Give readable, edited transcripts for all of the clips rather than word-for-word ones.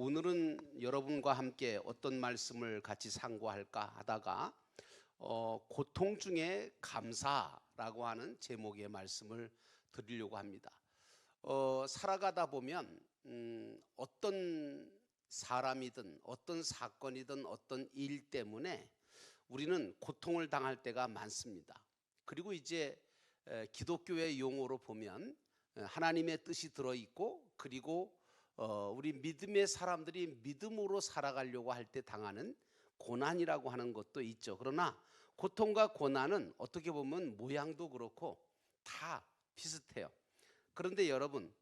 오늘은 여러분과 함께 어떤 말씀을 같이 상고할까 하다가 고통 중에 감사라고 하는 제목의 말씀을 드리려고 합니다. 살아가다 보면 어떤 사람이든 어떤 사건이든 어떤 일 때문에 우리는 고통을 당할 때가 많습니다. 그리고 이제 기독교의 용어로 보면 하나님의 뜻이 들어있고, 그리고 우리 믿음의 사람들이 믿음으로 살아가려고 할 때 당하는 고난이라고 하는 것도 있죠. 그러나 고통과 고난은 어떻게 보면 모양도 그렇고 다 비슷해요. 그런데 여러분,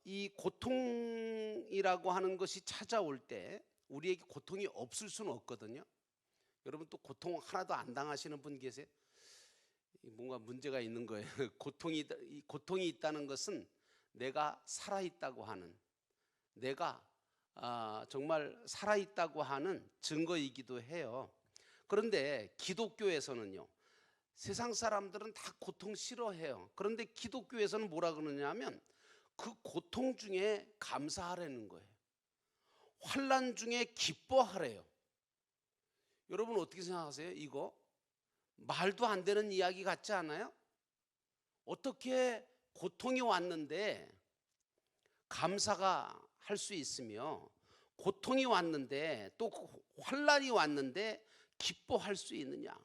이 고통이라고 하는 것이 찾아올 때 우리에게 고통이 없을 수는 없거든요. 여러분, 또 고통 하나도 안 당하시는 분 계세요? 뭔가 문제가 있는 거예요. 고통이 있다는 것은 내가 살아있다고 하는, 내가 정말 살아있다고 하는 증거이기도 해요. 그런데 기독교에서는요, 세상 사람들은 다 고통 싫어해요. 그런데 기독교에서는 뭐라 그러냐면 그 고통 중에 감사하라는 거예요. 환난 중에 기뻐하래요. 여러분 어떻게 생각하세요? 이거 말도 안 되는 이야기 같지 않아요? 어떻게 고통이 왔는데 감사가 할 수 있으며, 고통이 왔는데 또 환난이 왔는데 기뻐할 수 있느냐?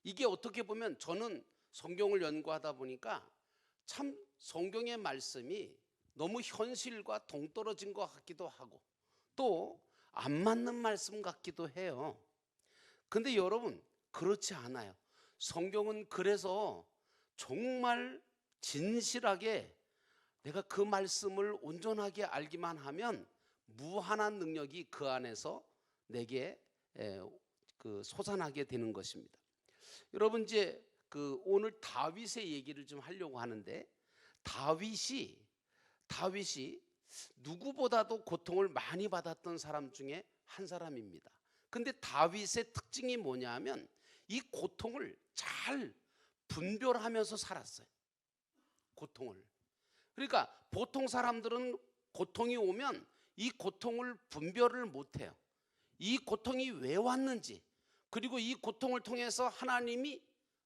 이게 어떻게 보면, 저는 성경을 연구하다 보니까 참 성경의 말씀이 너무 현실과 동떨어진 것 같기도 하고 또 안 맞는 말씀 같기도 해요. 근데 여러분, 그렇지 않아요. 성경은 그래서 정말 진실하게 내가 그 말씀을 온전하게 알기만 하면 무한한 능력이 그 안에서 내게 솟아나게 되는 것입니다. 여러분, 이제 오늘 다윗의 얘기를 좀 하려고 하는데, 다윗이 누구보다도 고통을 많이 받았던 사람 중에 한 사람입니다. 근데 다윗의 특징이 뭐냐면 이 고통을 잘 분별하면서 살았어요. 고통을. 그러니까 보통 사람들은 고통이 오면 이 고통을 분별을 못해요. 이 고통이 왜 왔는지, 그리고 이 고통을 통해서 하나님이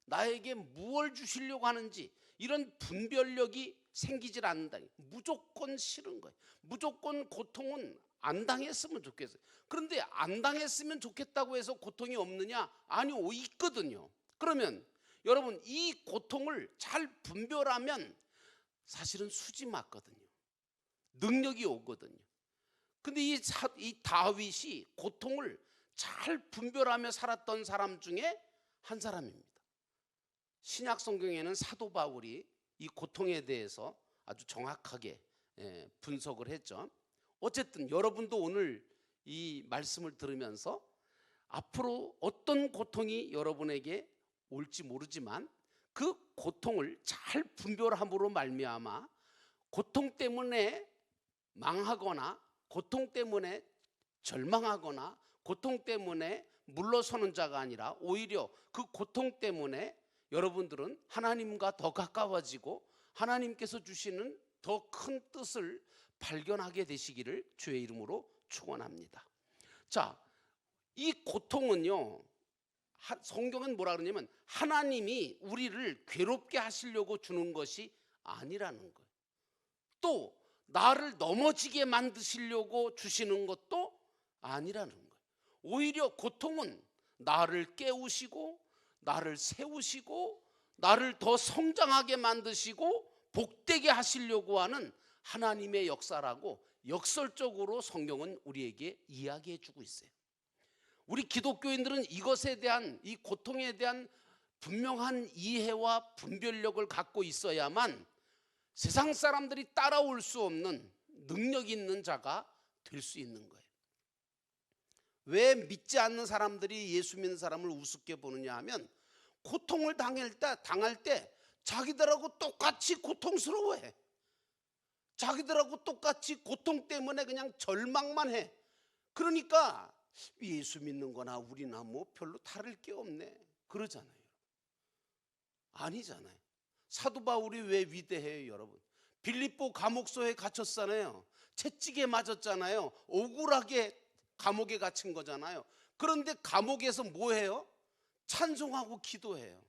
나에게 무엇을 주시려고 하는지, 이런 분별력이 생기질 않는다. 무조건 싫은 거예요. 무조건 고통은 안 당했으면 좋겠어요. 그런데 안 당했으면 좋겠다고 해서 고통이 없느냐? 아니요, 있거든요. 그러면 여러분, 이 고통을 잘 분별하면 사실은 수지 맞거든요. 능력이 오거든요. 근데 이 다윗이 고통을 잘 분별하며 살았던 사람 중에 한 사람입니다. 신약 성경에는 사도 바울이 이 고통에 대해서 아주 정확하게 분석을 했죠. 어쨌든 여러분도 오늘 이 말씀을 들으면서 앞으로 어떤 고통이 여러분에게 올지 모르지만 그 고통을 잘 분별함으로 말미암아 고통 때문에 망하거나, 고통 때문에 절망하거나, 고통 때문에 물러서는 자가 아니라 오히려 그 고통 때문에 여러분들은 하나님과 더 가까워지고 하나님께서 주시는 더 큰 뜻을 발견하게 되시기를 주의 이름으로 축원합니다. 자, 이 고통은요, 성경은 뭐라 그러냐면 하나님이 우리를 괴롭게 하시려고 주는 것이 아니라는 거예요. 또 나를 넘어지게 만드시려고 주시는 것도 아니라는 거예요. 오히려 고통은 나를 깨우시고 나를 세우시고 나를 더 성장하게 만드시고 복되게 하시려고 하는 하나님의 역사라고 역설적으로 성경은 우리에게 이야기해 주고 있어요. 우리 기독교인들은 이것에 대한, 이 고통에 대한 분명한 이해와 분별력을 갖고 있어야만 세상 사람들이 따라올 수 없는 능력 있는 자가 될 수 있는 거예요. 왜 믿지 않는 사람들이 예수 믿는 사람을 우습게 보느냐 하면, 고통을 당할 때 자기들하고 똑같이 고통스러워해. 자기들하고 똑같이 고통 때문에 그냥 절망만 해. 그러니까 예수 믿는 거나 우리나 뭐 별로 다를 게 없네 그러잖아요. 아니잖아요. 사도 바울이 왜 위대해요, 여러분? 빌립보 감옥소에 갇혔잖아요. 채찍에 맞았잖아요. 억울하게 감옥에 갇힌 거잖아요. 그런데 감옥에서 뭐 해요? 찬송하고 기도해요.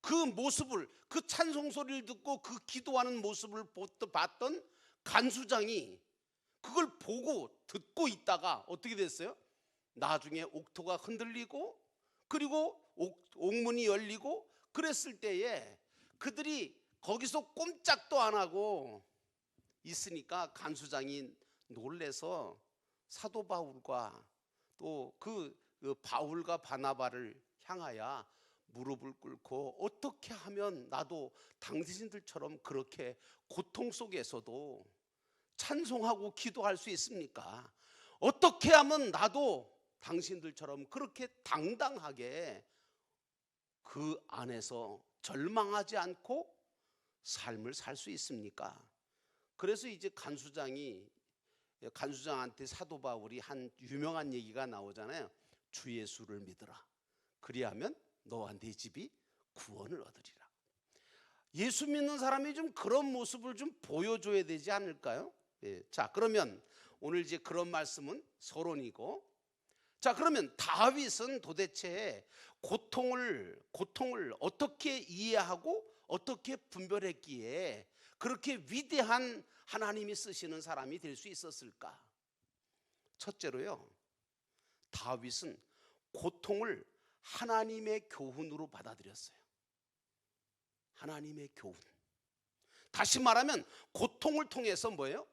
그 모습을, 그 찬송 소리를 듣고 그 기도하는 모습을 봤던 간수장이 그걸 보고 듣고 있다가 어떻게 됐어요? 나중에 옥토가 흔들리고 그리고 옥문이 열리고 그랬을 때에 그들이 거기서 꼼짝도 안 하고 있으니까 간수장이 놀래서 사도 바울과 또 그 바울과 바나바를 향하여 무릎을 꿇고 어떻게 하면 나도 당신들처럼 그렇게 고통 속에서도 찬송하고 기도할 수 있습니까? 어떻게 하면 나도 당신들처럼 그렇게 당당하게 그 안에서 절망하지 않고 삶을 살 수 있습니까? 그래서 이제 간수장한테 사도 바울이 한 유명한 얘기가 나오잖아요. 주 예수를 믿으라. 그리하면 너와 네 집이 구원을 얻으리라. 예수 믿는 사람이 좀 그런 모습을 좀 보여줘야 되지 않을까요? 예. 자, 그러면 오늘 이제 그런 말씀은 서론이고, 자, 그러면 다윗은 도대체 고통을 어떻게 이해하고 어떻게 분별했기에 그렇게 위대한 하나님이 쓰시는 사람이 될 수 있었을까? 첫째로요, 다윗은 고통을 하나님의 교훈으로 받아들였어요. 하나님의 교훈. 다시 말하면 고통을 통해서 뭐예요?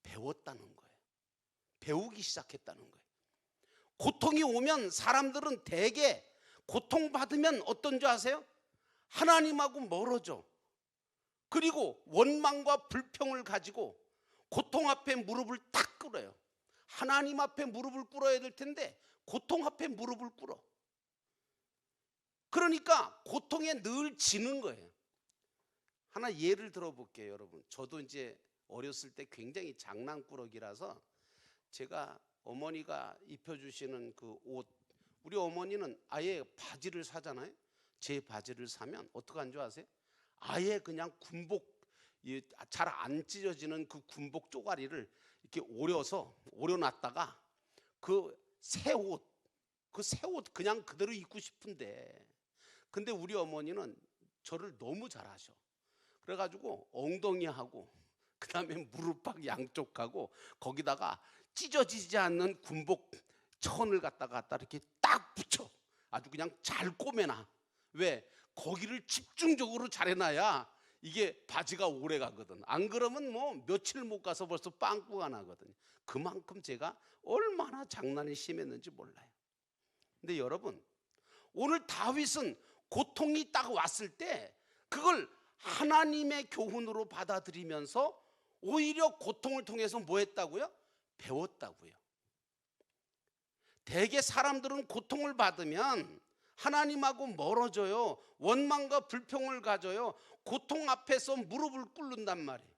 배웠다는 거예요. 배우기 시작했다는 거예요. 고통이 오면 사람들은 대개 고통받으면 어떤 줄 아세요? 하나님하고 멀어져. 그리고 원망과 불평을 가지고 고통 앞에 무릎을 딱 꿇어요. 하나님 앞에 무릎을 꿇어야 될 텐데 고통 앞에 무릎을 꿇어. 그러니까 고통에 늘 지는 거예요. 하나 예를 들어볼게요, 여러분. 저도 이제 어렸을 때 굉장히 장난꾸러기라서 제가 어머니가 입혀주시는 그 옷, 우리 어머니는 아예 바지를 사잖아요. 제 바지를 사면 어떡한 줄 아세요? 아예 그냥 군복, 잘 안 찢어지는 그 군복 쪼가리를 이렇게 오려놨다가 그 새 옷 그냥 그대로 입고 싶은데, 근데 우리 어머니는 저를 너무 잘하셔. 그래가지고 엉덩이하고 그 다음에 무릎팍 양쪽하고 거기다가 찢어지지 않는 군복 천을 갖다 이렇게 딱 붙여. 아주 그냥 잘 꼬매놔. 왜? 거기를 집중적으로 잘 해놔야 이게 바지가 오래 가거든. 안 그러면 뭐 며칠 못 가서 벌써 빵꾸가 나거든. 그만큼 제가 얼마나 장난이 심했는지 몰라요. 근데 여러분, 오늘 다윗은 고통이 딱 왔을 때 그걸 하나님의 교훈으로 받아들이면서 오히려 고통을 통해서 뭐 했다고요? 배웠다고요. 대개 사람들은 고통을 받으면 하나님하고 멀어져요. 원망과 불평을 가져요. 고통 앞에서 무릎을 꿇는단 말이에요.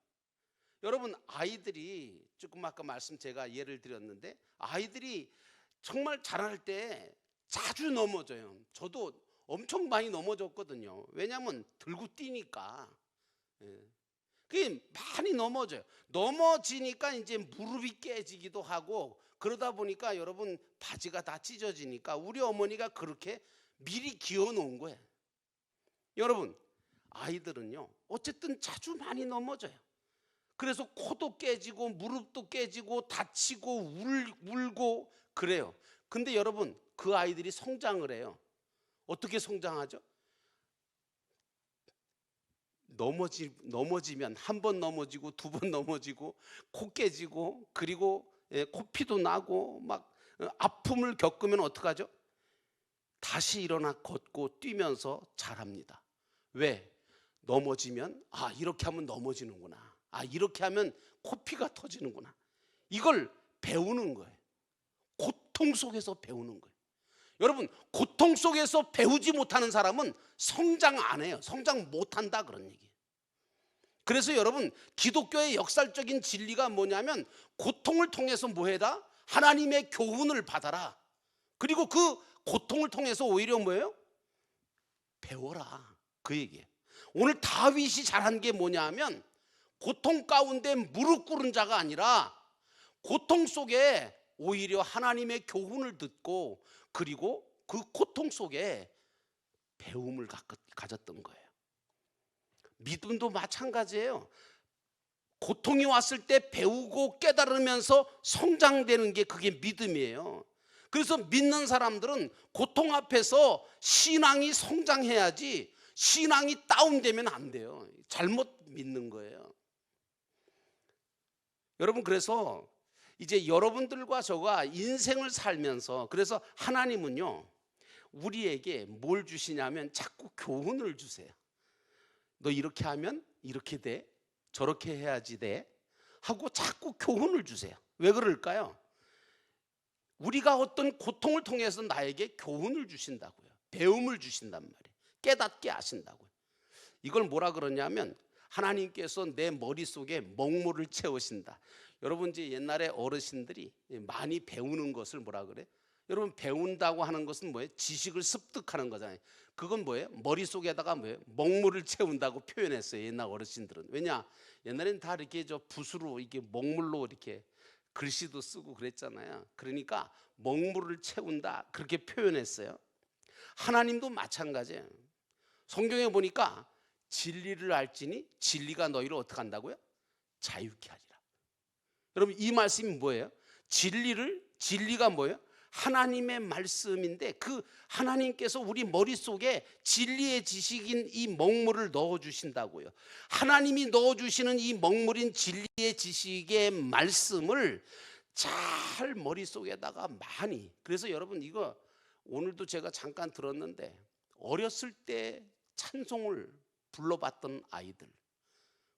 여러분, 아이들이 조금 아까 말씀 제가 예를 드렸는데 아이들이 정말 자랄 때 자주 넘어져요. 저도 엄청 많이 넘어졌거든요. 왜냐하면 들고 뛰니까. 그게 많이 넘어져요. 넘어지니까 이제 무릎이 깨지기도 하고 그러다 보니까 여러분 바지가 다 찢어지니까 우리 어머니가 그렇게 미리 기어 놓은 거예요. 여러분, 아이들은요 어쨌든 자주 많이 넘어져요. 그래서 코도 깨지고 무릎도 깨지고 다치고 울고 그래요. 근데 여러분, 그 아이들이 성장을 해요. 어떻게 성장하죠? 넘어지면 한 번 넘어지고 두 번 넘어지고 코 깨지고 그리고 코피도 나고 막 아픔을 겪으면 어떡하죠? 다시 일어나 걷고 뛰면서 자랍니다. 왜? 넘어지면 이렇게 하면 넘어지는구나. 이렇게 하면 코피가 터지는구나. 이걸 배우는 거예요. 고통 속에서 배우는 거예요. 여러분, 고통 속에서 배우지 못하는 사람은 성장 안 해요. 성장 못한다 그런 얘기예요. 그래서 여러분, 기독교의 역설적인 진리가 뭐냐면 고통을 통해서 뭐 해라? 하나님의 교훈을 받아라. 그리고 그 고통을 통해서 오히려 뭐예요? 배워라. 그 얘기예요. 오늘 다윗이 잘한 게 뭐냐면 고통 가운데 무릎 꿇은 자가 아니라 고통 속에 오히려 하나님의 교훈을 듣고 그리고 그 고통 속에 배움을 가졌던 거예요. 믿음도 마찬가지예요. 고통이 왔을 때 배우고 깨달으면서 성장되는 게 그게 믿음이에요. 그래서 믿는 사람들은 고통 앞에서 신앙이 성장해야지 신앙이 다운되면 안 돼요. 잘못 믿는 거예요. 여러분, 그래서 이제 여러분들과 저가 인생을 살면서 그래서 하나님은요 우리에게 뭘 주시냐면 자꾸 교훈을 주세요. 너 이렇게 하면 이렇게 돼, 저렇게 해야지 돼 하고 자꾸 교훈을 주세요. 왜 그럴까요? 우리가 어떤 고통을 통해서 나에게 교훈을 주신다고요. 배움을 주신단 말이에요. 깨닫게 하신다고요. 이걸 뭐라 그러냐면 하나님께서 내 머릿속에 먹물을 채우신다. 여러분 이제 옛날에 어르신들이 많이 배우는 것을 뭐라 그래? 여러분 배운다고 하는 것은 뭐예요? 지식을 습득하는 거잖아요. 그건 뭐예요? 머릿속에다가 뭐예요? 먹물을 채운다고 표현했어요. 옛날 어르신들은. 왜냐? 옛날에는 다 이렇게 저 붓으로 이렇게 먹물로 이렇게 글씨도 쓰고 그랬잖아요. 그러니까 먹물을 채운다 그렇게 표현했어요. 하나님도 마찬가지예요. 성경에 보니까 진리를 알지니 진리가 너희를 어떻게 한다고요? 자유케 하리라. 여러분 이 말씀이 뭐예요? 진리가 뭐예요? 하나님의 말씀인데 그 하나님께서 우리 머릿속에 진리의 지식인 이 먹물을 넣어주신다고요. 하나님이 넣어주시는 이 먹물인 진리의 지식의 말씀을 잘 머릿속에다가 많이, 그래서 여러분 이거 오늘도 제가 잠깐 들었는데 어렸을 때 찬송을 불러봤던 아이들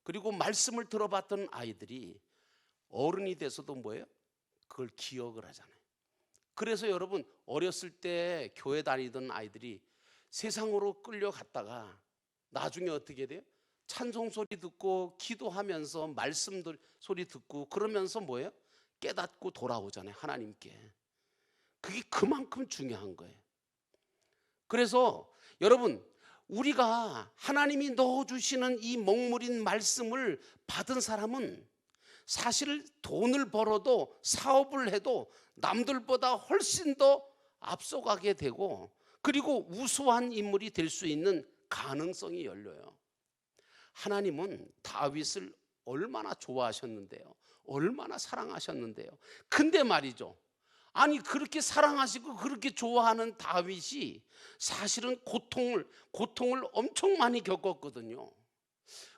그리고 말씀을 들어봤던 아이들이 어른이 돼서도 뭐예요? 그걸 기억을 하잖아요. 그래서 여러분 어렸을 때 교회 다니던 아이들이 세상으로 끌려갔다가 나중에 어떻게 돼요? 찬송 소리 듣고 기도하면서 말씀 소리 듣고 그러면서 뭐예요? 깨닫고 돌아오잖아요. 하나님께. 그게 그만큼 중요한 거예요. 그래서 여러분 우리가 하나님이 넣어주시는 이 먹물인 말씀을 받은 사람은 사실 돈을 벌어도 사업을 해도 남들보다 훨씬 더 앞서가게 되고 그리고 우수한 인물이 될 수 있는 가능성이 열려요. 하나님은 다윗을 얼마나 좋아하셨는데요. 얼마나 사랑하셨는데요. 근데 말이죠. 아니 그렇게 사랑하시고 그렇게 좋아하는 다윗이 사실은 고통을 엄청 많이 겪었거든요.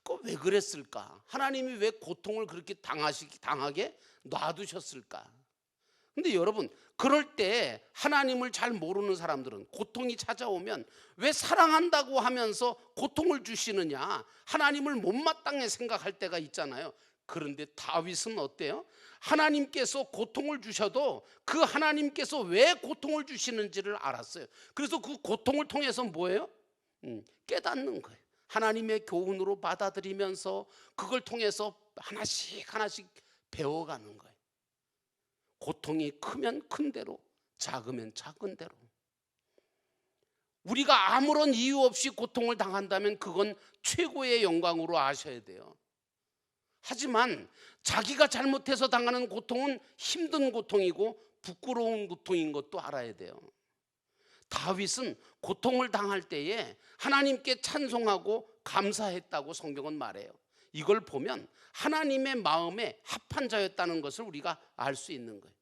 그 왜 그랬을까? 하나님이 왜 고통을 그렇게 당하게 놔두셨을까? 근데 여러분 그럴 때 하나님을 잘 모르는 사람들은 고통이 찾아오면 왜 사랑한다고 하면서 고통을 주시느냐, 하나님을 못마땅해 생각할 때가 있잖아요. 그런데 다윗은 어때요? 하나님께서 고통을 주셔도 그 하나님께서 왜 고통을 주시는지를 알았어요. 그래서 그 고통을 통해서 뭐예요? 깨닫는 거예요. 하나님의 교훈으로 받아들이면서 그걸 통해서 하나씩 배워가는 거예요. 고통이 크면 큰 대로, 작으면 작은 대로. 우리가 아무런 이유 없이 고통을 당한다면 그건 최고의 영광으로 아셔야 돼요. 하지만 자기가 잘못해서 당하는 고통은 힘든 고통이고 부끄러운 고통인 것도 알아야 돼요. 다윗은 고통을 당할 때에 하나님께 찬송하고 감사했다고 성경은 말해요. 이걸 보면 하나님의 마음에 합한 자였다는 것을 우리가 알 수 있는 거예요.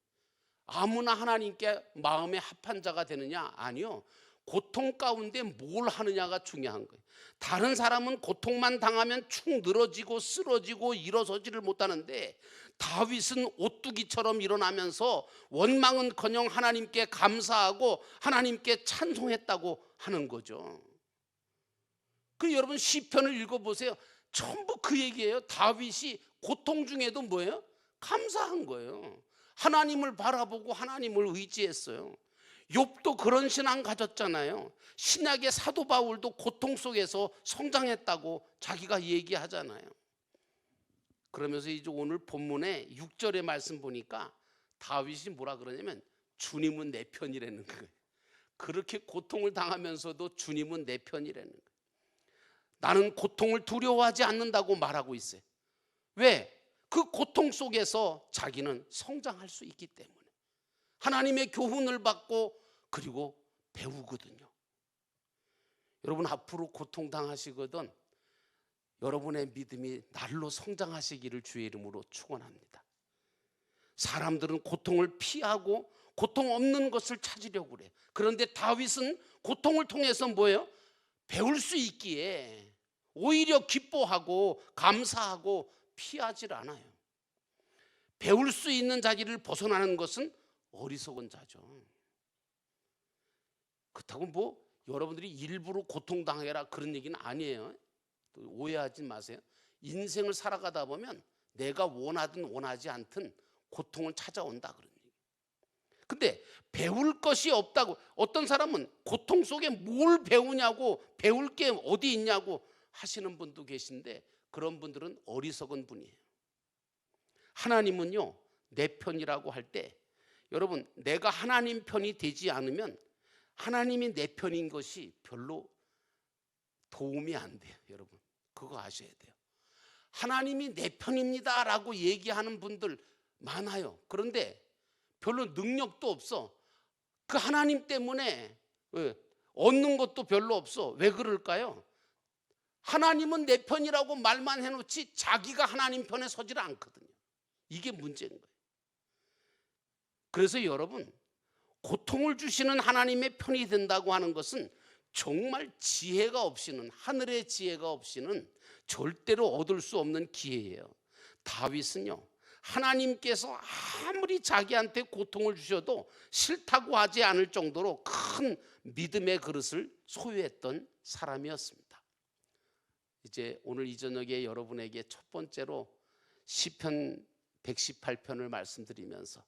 아무나 하나님께 마음에 합한 자가 되느냐? 아니요. 고통 가운데 뭘 하느냐가 중요한 거예요. 다른 사람은 고통만 당하면 축 늘어지고 쓰러지고 일어서지를 못하는데 다윗은 오뚜기처럼 일어나면서 원망은커녕 하나님께 감사하고 하나님께 찬송했다고 하는 거죠. 그 여러분 시편을 읽어보세요. 전부 그 얘기예요. 다윗이 고통 중에도 뭐예요? 감사한 거예요. 하나님을 바라보고 하나님을 의지했어요. 욥도 그런 신앙 가졌잖아요. 신약의 사도 바울도 고통 속에서 성장했다고 자기가 얘기하잖아요. 그러면서 이제 오늘 본문에 6절의 말씀 보니까 다윗이 뭐라 그러냐면 주님은 내 편이라는 거예요. 그렇게 고통을 당하면서도 주님은 내 편이라는 거예요. 나는 고통을 두려워하지 않는다고 말하고 있어요. 왜? 그 고통 속에서 자기는 성장할 수 있기 때문에 하나님의 교훈을 받고 그리고 배우거든요. 여러분 앞으로 고통당하시거든 여러분의 믿음이 날로 성장하시기를 주의 이름으로 축원합니다. 사람들은 고통을 피하고 고통 없는 것을 찾으려고 그래. 그런데 다윗은 고통을 통해서 뭐예요? 배울 수 있기에 오히려 기뻐하고 감사하고 피하질 않아요. 배울 수 있는 자리를 벗어나는 것은 어리석은 자죠. 그렇다고 뭐 여러분들이 일부러 고통당해라 그런 얘기는 아니에요. 오해하지 마세요. 인생을 살아가다 보면 내가 원하든 원하지 않든 고통을 찾아온다 그런 얘기. 근데 배울 것이 없다고, 어떤 사람은 고통 속에 뭘 배우냐고, 배울 게 어디 있냐고 하시는 분도 계신데 그런 분들은 어리석은 분이에요. 하나님은요 내 편이라고 할 때 여러분 내가 하나님 편이 되지 않으면 하나님이 내 편인 것이 별로 도움이 안 돼요. 여러분 그거 아셔야 돼요. 하나님이 내 편입니다 라고 얘기하는 분들 많아요. 그런데 별로 능력도 없어. 그 하나님 때문에 얻는 것도 별로 없어. 왜 그럴까요? 하나님은 내 편이라고 말만 해놓지 자기가 하나님 편에 서질 않거든요. 이게 문제인 거예요. 그래서 여러분 고통을 주시는 하나님의 편이 된다고 하는 것은 정말 지혜가 없이는, 하늘의 지혜가 없이는 절대로 얻을 수 없는 기회예요. 다윗은요 하나님께서 아무리 자기한테 고통을 주셔도 싫다고 하지 않을 정도로 큰 믿음의 그릇을 소유했던 사람이었습니다. 이제 오늘 이 저녁에 여러분에게 첫 번째로 시편 118편을 말씀드리면서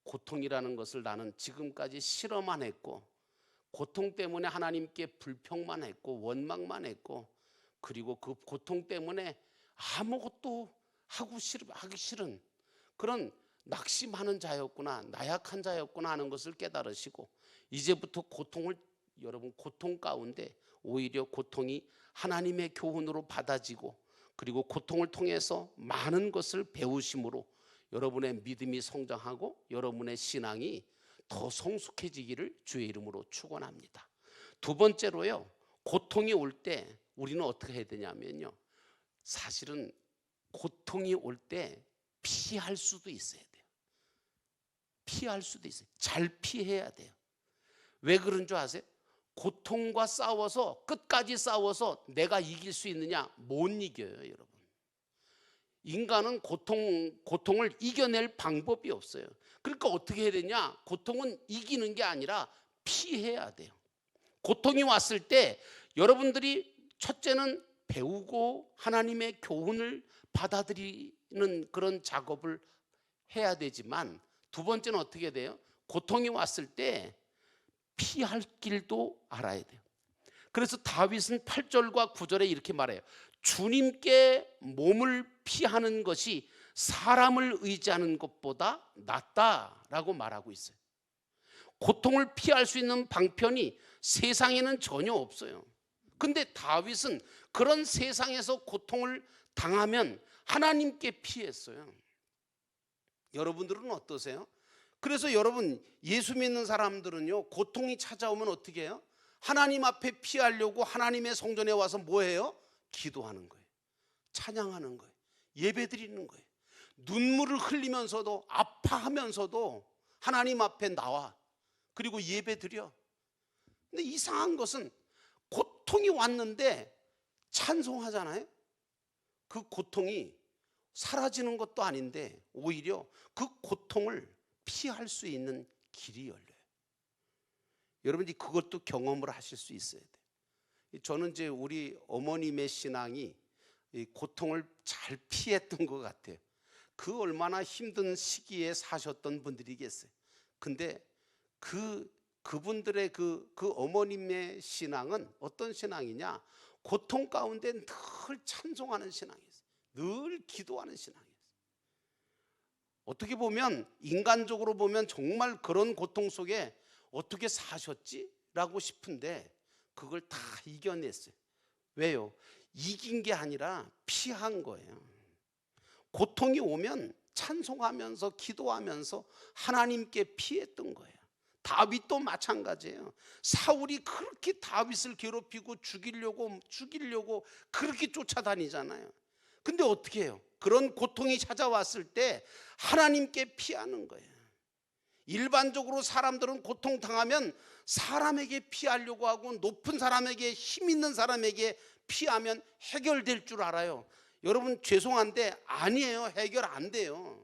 고통이라는 것을 나는 지금까지 싫어만 했고 고통 때문에 하나님께 불평만 했고 원망만 했고 그리고 그 고통 때문에 아무것도 하기 싫은 그런 낙심하는 자였구나, 나약한 자였구나 하는 것을 깨달으시고 이제부터 고통을 여러분 고통 가운데 오히려 고통이 하나님의 교훈으로 받아지고 그리고 고통을 통해서 많은 것을 배우심으로 여러분의 믿음이 성장하고 여러분의 신앙이 더 성숙해지기를 주의 이름으로 축원합니다. 두 번째로요 고통이 올 때 우리는 어떻게 해야 되냐면요 사실은 고통이 올 때 피할 수도 있어야 돼요. 피할 수도 있어요. 잘 피해야 돼요. 왜 그런 줄 아세요? 고통과 싸워서 끝까지 싸워서 내가 이길 수 있느냐? 못 이겨요 여러분. 인간은 고통을 이겨낼 방법이 없어요. 그러니까 어떻게 해야 되냐? 고통은 이기는 게 아니라 피해야 돼요. 고통이 왔을 때 여러분들이 첫째는 배우고 하나님의 교훈을 받아들이는 그런 작업을 해야 되지만 두 번째는 어떻게 돼요? 고통이 왔을 때 피할 길도 알아야 돼요. 그래서 다윗은 8절과 9절에 이렇게 말해요. 주님께 몸을 피하는 것이 사람을 의지하는 것보다 낫다라고 말하고 있어요. 고통을 피할 수 있는 방편이 세상에는 전혀 없어요. 근데 다윗은 그런 세상에서 고통을 당하면 하나님께 피했어요. 여러분들은 어떠세요? 그래서 여러분 예수 믿는 사람들은요 고통이 찾아오면 어떻게 해요? 하나님 앞에 피하려고 하나님의 성전에 와서 뭐 해요? 기도하는 거예요. 찬양하는 거예요. 예배드리는 거예요. 눈물을 흘리면서도 아파하면서도 하나님 앞에 나와 그리고 예배드려. 근데 이상한 것은 고통이 왔는데 찬송하잖아요. 그 고통이 사라지는 것도 아닌데 오히려 그 고통을 피할 수 있는 길이 열려요. 여러분이 그것도 경험을 하실 수 있어야 돼요. 저는 이제 우리 어머님의 신앙이 고통을 잘 피했던 것 같아요. 그 얼마나 힘든 시기에 사셨던 분들이겠어요. 근데 그분들의 그 어머님의 신앙은 어떤 신앙이냐? 고통 가운데 늘 찬송하는 신앙이었어요. 늘 기도하는 신앙이었어요. 어떻게 보면 인간적으로 보면 정말 그런 고통 속에 어떻게 사셨지? 라고 싶은데 그걸 다 이겨냈어요. 왜요? 이긴 게 아니라 피한 거예요. 고통이 오면 찬송하면서 기도하면서 하나님께 피했던 거예요. 다윗도 마찬가지예요. 사울이 그렇게 다윗을 괴롭히고 죽이려고 그렇게 쫓아다니잖아요. 근데 어떻게 해요? 그런 고통이 찾아왔을 때 하나님께 피하는 거예요. 일반적으로 사람들은 고통당하면 사람에게 피하려고 하고 높은 사람에게, 힘 있는 사람에게 피하면 해결될 줄 알아요. 여러분 죄송한데 아니에요. 해결 안 돼요.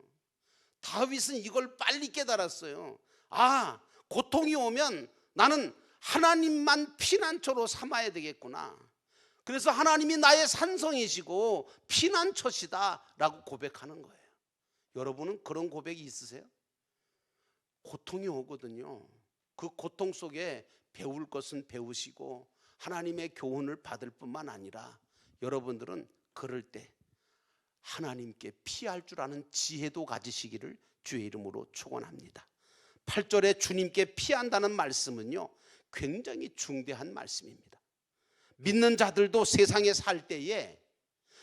다윗은 이걸 빨리 깨달았어요. 아, 고통이 오면 나는 하나님만 피난처로 삼아야 되겠구나. 그래서 하나님이 나의 산성이시고 피난처시다 라고 고백하는 거예요. 여러분은 그런 고백이 있으세요? 고통이 오거든요. 그 고통 속에 배울 것은 배우시고 하나님의 교훈을 받을 뿐만 아니라 여러분들은 그럴 때 하나님께 피할 줄 아는 지혜도 가지시기를 주의 이름으로 축원합니다. 8절에 주님께 피한다는 말씀은요, 굉장히 중대한 말씀입니다. 믿는 자들도 세상에 살 때에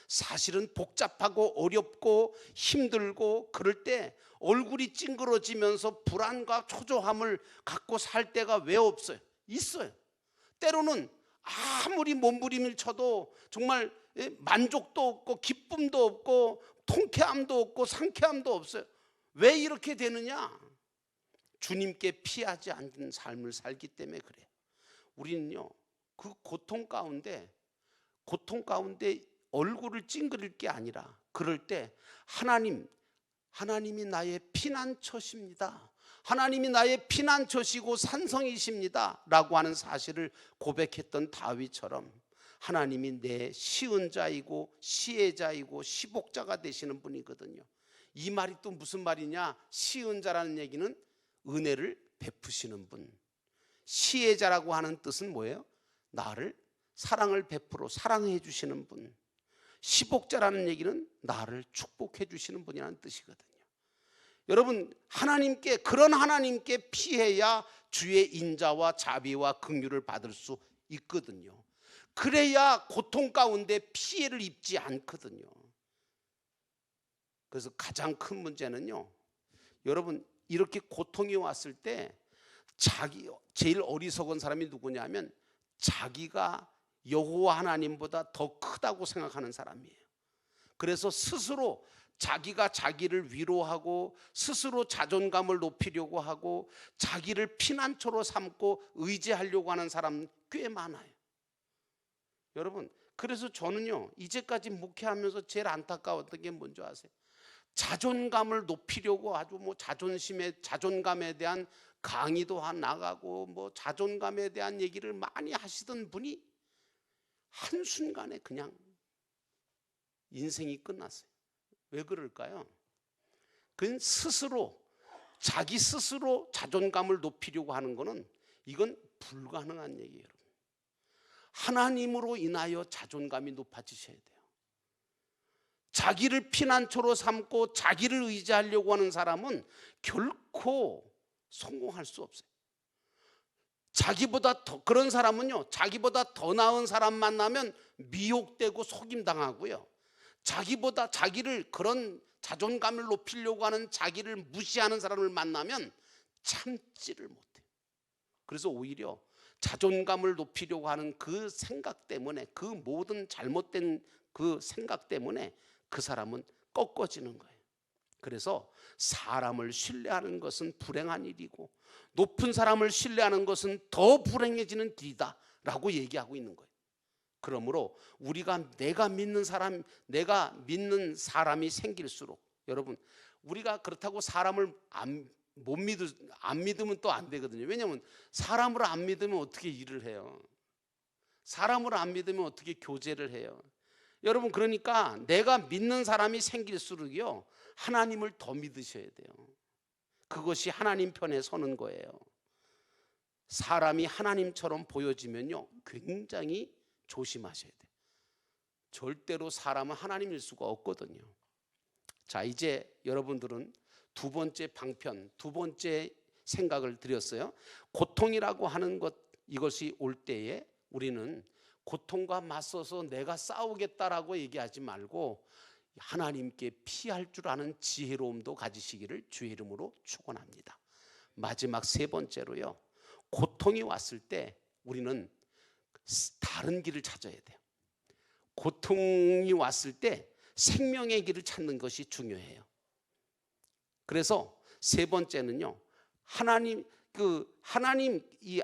사실은 복잡하고 어렵고 힘들고 그럴 때 얼굴이 찡그러지면서 불안과 초조함을 갖고 살 때가 왜 없어요? 있어요. 때로는 아무리 몸부림을 쳐도 정말 만족도 없고 기쁨도 없고 통쾌함도 없고 상쾌함도 없어요. 왜 이렇게 되느냐? 주님께 피하지 않는 삶을 살기 때문에 그래요. 우리는요, 그 고통 가운데 얼굴을 찡그릴 게 아니라 그럴 때 하나님이 나의 피난처십니다. 하나님이 나의 피난처시고 산성이십니다 라고 하는 사실을 고백했던 다윗처럼 하나님이 내 시은자이고 시혜자이고 시복자가 되시는 분이거든요. 이 말이 또 무슨 말이냐? 시은자라는 얘기는 은혜를 베푸시는 분, 시혜자라고 하는 뜻은 뭐예요? 나를 사랑을 베풀어 사랑해 주시는 분, 시복자라는 얘기는 나를 축복해 주시는 분이라는 뜻이거든요. 여러분, 그런 하나님께 피해야 주의 인자와 자비와 긍휼을 받을 수 있거든요. 그래야 고통 가운데 피해를 입지 않거든요. 그래서 가장 큰 문제는요, 여러분, 이렇게 고통이 왔을 때 제일 어리석은 사람이 누구냐면 자기가 여호와 하나님보다 더 크다고 생각하는 사람이에요. 그래서 스스로 자기가 자기를 위로하고 스스로 자존감을 높이려고 하고 자기를 피난처로 삼고 의지하려고 하는 사람 꽤 많아요. 여러분, 그래서 저는요, 이제까지 목회하면서 제일 안타까웠던 게 뭔지 아세요? 자존감을 높이려고 아주 자존감에 대한 강의도 나가고 자존감에 대한 얘기를 많이 하시던 분이 한순간에 그냥 인생이 끝났어요. 왜 그럴까요? 그건 자기 스스로 자존감을 높이려고 하는 거는 이건 불가능한 얘기예요. 여러분, 하나님으로 인하여 자존감이 높아지셔야 돼요. 자기를 피난처로 삼고 자기를 의지하려고 하는 사람은 결코 성공할 수 없어요. 그런 사람은요, 자기보다 더 나은 사람 만나면 미혹되고 속임당하고요, 자기를 그런 자존감을 높이려고 하는 자기를 무시하는 사람을 만나면 참지를 못해요. 그래서 오히려 자존감을 높이려고 하는 그 생각 때문에, 그 모든 잘못된 그 생각 때문에 그 사람은 꺾어지는 거예요. 그래서 사람을 신뢰하는 것은 불행한 일이고 높은 사람을 신뢰하는 것은 더 불행해지는 길이다 라고 얘기하고 있는 거예요. 그러므로 내가 믿는 사람이 생길수록, 여러분, 우리가 그렇다고 사람을 안 믿으면 또 안 되거든요. 왜냐하면 사람을 안 믿으면 어떻게 일을 해요? 사람을 안 믿으면 어떻게 교제를 해요? 여러분, 그러니까 내가 믿는 사람이 생길수록요, 하나님을 더 믿으셔야 돼요. 그것이 하나님 편에 서는 거예요. 사람이 하나님처럼 보여지면요, 굉장히 조심하셔야 돼요. 절대로 사람은 하나님일 수가 없거든요. 자, 이제 여러분들은 두 번째 방편, 두 번째 생각을 드렸어요. 고통이라고 하는 이것이 올 때에 우리는 고통과 맞서서 내가 싸우겠다라고 얘기하지 말고 하나님께 피할 줄 아는 지혜로움도 가지시기를 주의 이름으로 축원합니다. 마지막 세 번째로요, 고통이 왔을 때 우리는 다른 길을 찾아야 돼요. 고통이 왔을 때 생명의 길을 찾는 것이 중요해요. 그래서 세 번째는요,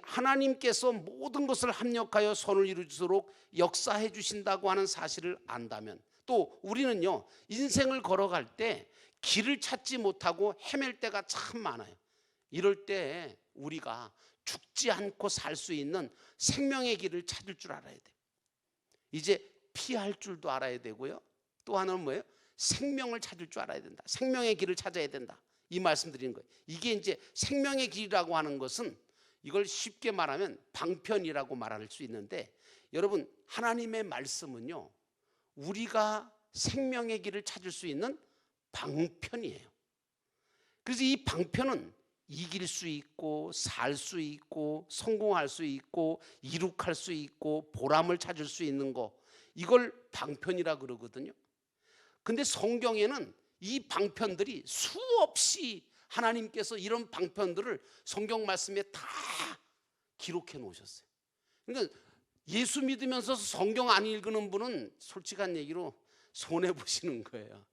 하나님께서 모든 것을 합력하여 선을 이루도록 역사해 주신다고 하는 사실을 안다면, 또 우리는요, 인생을 걸어갈 때 길을 찾지 못하고 헤맬 때가 참 많아요. 이럴 때 우리가 죽지 않고 살 수 있는 생명의 길을 찾을 줄 알아야 돼요. 이제 피할 줄도 알아야 되고요, 또 하나는 뭐예요? 생명을 찾을 줄 알아야 된다. 생명의 길을 찾아야 된다. 이 말씀 드리는 거예요. 이게 이제 생명의 길이라고 하는 것은, 이걸 쉽게 말하면 방편이라고 말할 수 있는데, 여러분, 하나님의 말씀은요, 우리가 생명의 길을 찾을 수 있는 방편이에요. 그래서 이 방편은 이길 수 있고, 살 수 있고, 성공할 수 있고, 이룩할 수 있고, 보람을 찾을 수 있는 거, 이걸 방편이라 그러거든요. 근데 성경에는 이 방편들이 수없이, 하나님께서 이런 방편들을 성경 말씀에 다 기록해 놓으셨어요. 그러니까 예수 믿으면서 성경 안 읽는 분은 솔직한 얘기로 손해 보시는 거예요.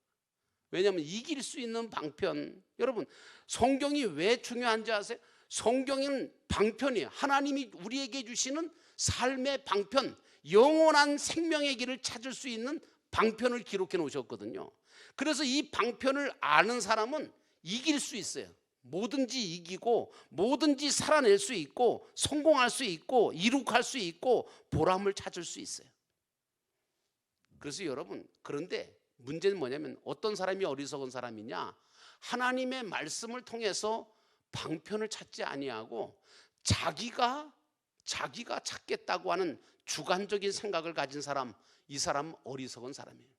왜냐하면 이길 수 있는 방편, 여러분, 성경이 왜 중요한지 아세요? 성경은 방편이에요. 하나님이 우리에게 주시는 삶의 방편, 영원한 생명의 길을 찾을 수 있는 방편을 기록해 놓으셨거든요. 그래서 이 방편을 아는 사람은 이길 수 있어요. 뭐든지 이기고, 뭐든지 살아낼 수 있고, 성공할 수 있고, 이룩할 수 있고, 보람을 찾을 수 있어요. 그래서 여러분, 그런데 문제는 뭐냐면, 어떤 사람이 어리석은 사람이냐, 하나님의 말씀을 통해서 방편을 찾지 아니하고 자기가 찾겠다고 하는 주관적인 생각을 가진 사람, 이 사람 어리석은 사람이에요.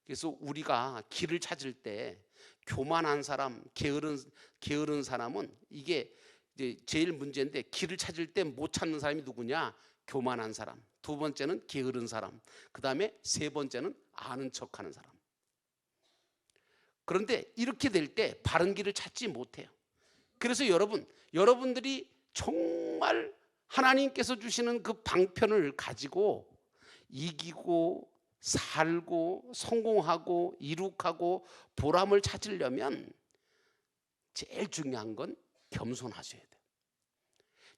그래서 우리가 길을 찾을 때 교만한 사람, 게으른 사람은, 이게 이제 제일 문제인데, 길을 찾을 때 못 찾는 사람이 누구냐? 교만한 사람. 두 번째는 게으른 사람. 그 다음에 세 번째는 아는 척하는 사람. 그런데 이렇게 될 때 바른 길을 찾지 못해요. 그래서 여러분들이 정말 하나님께서 주시는 그 방편을 가지고 이기고, 살고, 성공하고, 이룩하고, 보람을 찾으려면 제일 중요한 건 겸손하셔야 돼요.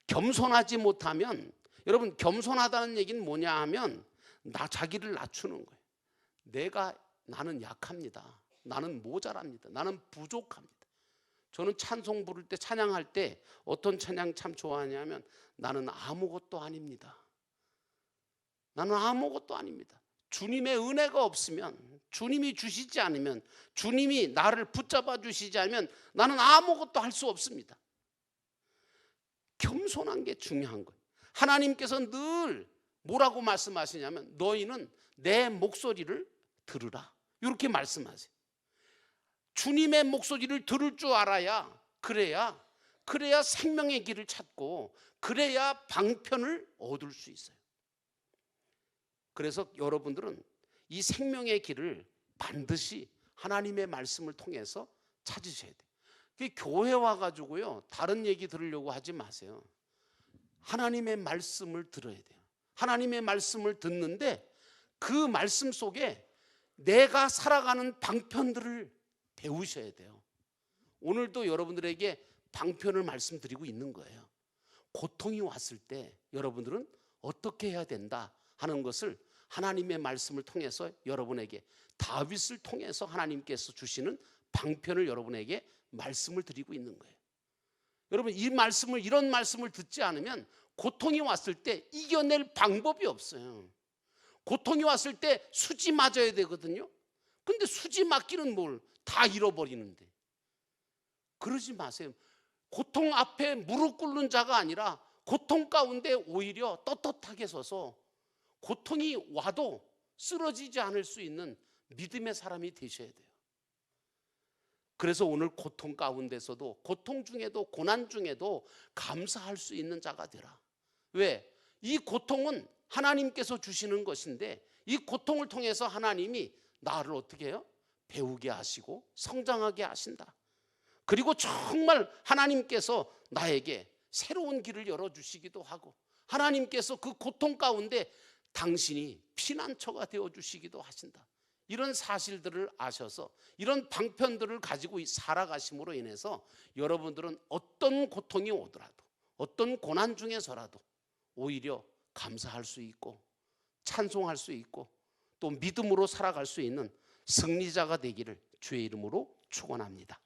겸손하지 못하면, 여러분, 겸손하다는 얘기는 뭐냐 하면 자기를 낮추는 거예요. 나는 약합니다. 나는 모자랍니다. 나는 부족합니다. 저는 찬송 부를 때, 찬양할 때 어떤 찬양 참 좋아하냐면, 나는 아무것도 아닙니다. 나는 아무것도 아닙니다. 주님의 은혜가 없으면, 주님이 주시지 않으면, 주님이 나를 붙잡아 주시지 않으면 나는 아무것도 할 수 없습니다. 겸손한 게 중요한 거예요. 하나님께서 늘 뭐라고 말씀하시냐면, 너희는 내 목소리를 들으라, 이렇게 말씀하세요. 주님의 목소리를 들을 줄 알아야, 그래야 생명의 길을 찾고, 그래야 방편을 얻을 수 있어요. 그래서 여러분들은 이 생명의 길을 반드시 하나님의 말씀을 통해서 찾으셔야 돼요. 교회 와가지고요, 다른 얘기 들으려고 하지 마세요. 하나님의 말씀을 들어야 돼요. 하나님의 말씀을 듣는데 그 말씀 속에 내가 살아가는 방편들을 배우셔야 돼요. 오늘도 여러분들에게 방편을 말씀드리고 있는 거예요. 고통이 왔을 때 여러분들은 어떻게 해야 된다 하는 것을 하나님의 말씀을 통해서 여러분에게, 다윗을 통해서 하나님께서 주시는 방편을 여러분에게 말씀을 드리고 있는 거예요. 여러분, 이런 말씀을 듣지 않으면 고통이 왔을 때 이겨낼 방법이 없어요. 고통이 왔을 때 수지 맞아야 되거든요. 근데 수지 맞기는 뭘, 다 잃어버리는데. 그러지 마세요. 고통 앞에 무릎 꿇는 자가 아니라 고통 가운데 오히려 떳떳하게 서서 고통이 와도 쓰러지지 않을 수 있는 믿음의 사람이 되셔야 돼요. 그래서 오늘 고통 가운데서도, 고통 중에도, 고난 중에도 감사할 수 있는 자가 되라. 왜? 이 고통은 하나님께서 주시는 것인데, 이 고통을 통해서 하나님이 나를 어떻게 해요? 배우게 하시고 성장하게 하신다. 그리고 정말 하나님께서 나에게 새로운 길을 열어주시기도 하고, 하나님께서 그 고통 가운데 당신이 피난처가 되어주시기도 하신다. 이런 사실들을 아셔서 이런 방편들을 가지고 살아가심으로 인해서 여러분들은 어떤 고통이 오더라도, 어떤 고난 중에서라도 오히려 감사할 수 있고 찬송할 수 있고 또 믿음으로 살아갈 수 있는 승리자가 되기를 주의 이름으로 축원합니다.